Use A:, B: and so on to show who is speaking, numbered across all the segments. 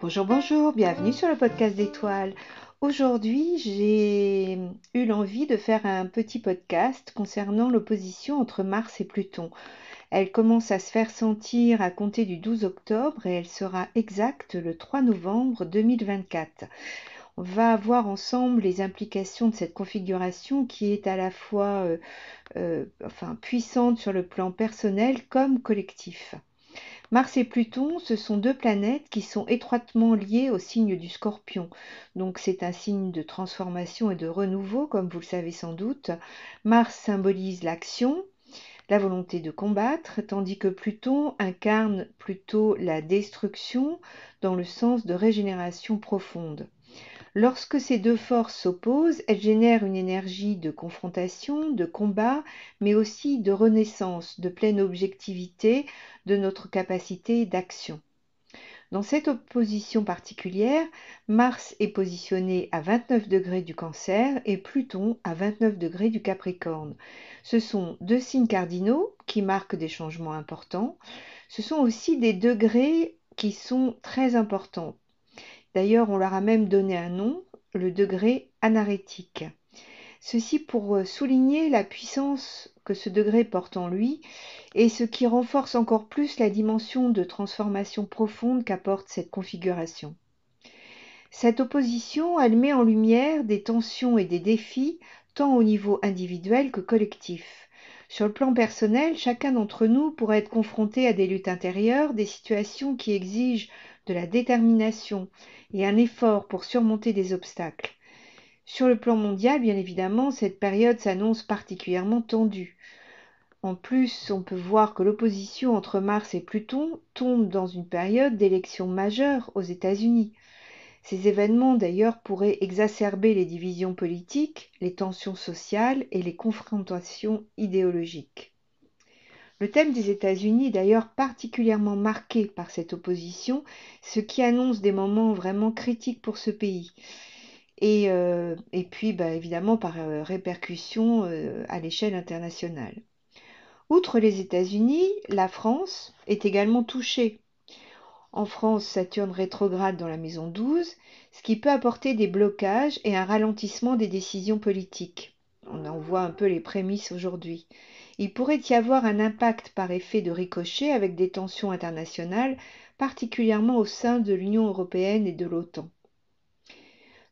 A: Bonjour, bonjour, bienvenue sur le podcast d'Étoiles. Aujourd'hui, j'ai eu l'envie de faire un petit podcast concernant l'opposition entre Mars et Pluton. Elle commence à se faire sentir à compter du 12 octobre et elle sera exacte le 3 novembre 2024. On va voir ensemble les implications de cette configuration qui est à la fois puissante sur le plan personnel comme collectif. Mars et Pluton, ce sont deux planètes qui sont étroitement liées au signe du Scorpion. Donc c'est un signe de transformation et de renouveau, comme vous le savez sans doute. Mars symbolise l'action, la volonté de combattre, tandis que Pluton incarne plutôt la destruction dans le sens de régénération profonde. Lorsque ces deux forces s'opposent, elles génèrent une énergie de confrontation, de combat, mais aussi de renaissance, de pleine objectivité de notre capacité d'action. Dans cette opposition particulière, Mars est positionné à 29 degrés du Cancer et Pluton à 29 degrés du Capricorne. Ce sont deux signes cardinaux qui marquent des changements importants. Ce sont aussi des degrés qui sont très importants. D'ailleurs, on leur a même donné un nom, le degré anarétique. Ceci pour souligner la puissance que ce degré porte en lui et ce qui renforce encore plus la dimension de transformation profonde qu'apporte cette configuration. Cette opposition, elle met en lumière des tensions et des défis tant au niveau individuel que collectif. Sur le plan personnel, chacun d'entre nous pourrait être confronté à des luttes intérieures, des situations qui exigent de la détermination et un effort pour surmonter des obstacles. Sur le plan mondial, bien évidemment, cette période s'annonce particulièrement tendue. En plus, on peut voir que l'opposition entre Mars et Pluton tombe dans une période d'élections majeures aux États-Unis. Ces événements, d'ailleurs, pourraient exacerber les divisions politiques, les tensions sociales et les confrontations idéologiques. Le thème des États-Unis est d'ailleurs particulièrement marqué par cette opposition, ce qui annonce des moments vraiment critiques pour ce pays. Et puis, évidemment, par répercussion à l'échelle internationale. Outre les États-Unis, la France est également touchée. En France, Saturne rétrograde dans la maison 12, ce qui peut apporter des blocages et un ralentissement des décisions politiques. On en voit un peu les prémices aujourd'hui. Il pourrait y avoir un impact par effet de ricochet avec des tensions internationales, particulièrement au sein de l'Union européenne et de l'OTAN.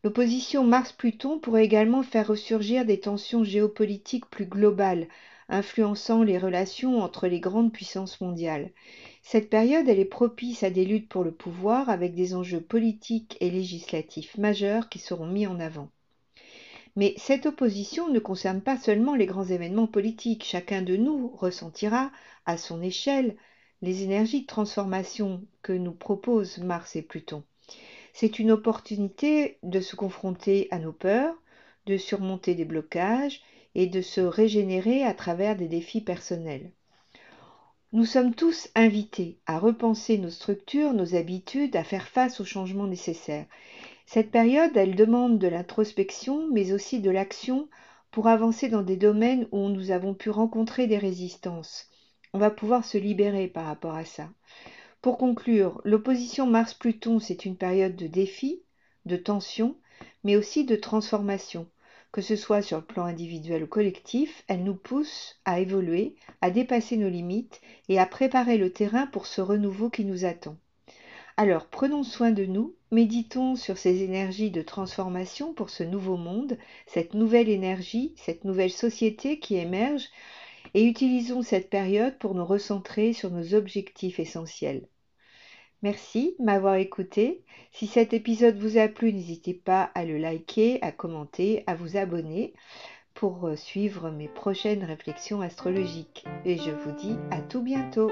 A: L'opposition Mars-Pluton pourrait également faire ressurgir des tensions géopolitiques plus globales, influençant les relations entre les grandes puissances mondiales. Cette période, elle est propice à des luttes pour le pouvoir avec des enjeux politiques et législatifs majeurs qui seront mis en avant. Mais cette opposition ne concerne pas seulement les grands événements politiques. Chacun de nous ressentira, à son échelle, les énergies de transformation que nous proposent Mars et Pluton. C'est une opportunité de se confronter à nos peurs, de surmonter des blocages et de se régénérer à travers des défis personnels. Nous sommes tous invités à repenser nos structures, nos habitudes, à faire face aux changements nécessaires. Cette période, elle demande de l'introspection, mais aussi de l'action pour avancer dans des domaines où nous avons pu rencontrer des résistances. On va pouvoir se libérer par rapport à ça. Pour conclure, l'opposition Mars-Pluton, c'est une période de défi, de tension, mais aussi de transformation. Que ce soit sur le plan individuel ou collectif, elle nous pousse à évoluer, à dépasser nos limites et à préparer le terrain pour ce renouveau qui nous attend. Alors prenons soin de nous, méditons sur ces énergies de transformation pour ce nouveau monde, cette nouvelle énergie, cette nouvelle société qui émerge, et utilisons cette période pour nous recentrer sur nos objectifs essentiels. Merci de m'avoir écouté. Si cet épisode vous a plu, n'hésitez pas à le liker, à commenter, à vous abonner pour suivre mes prochaines réflexions astrologiques. Et je vous dis à tout bientôt.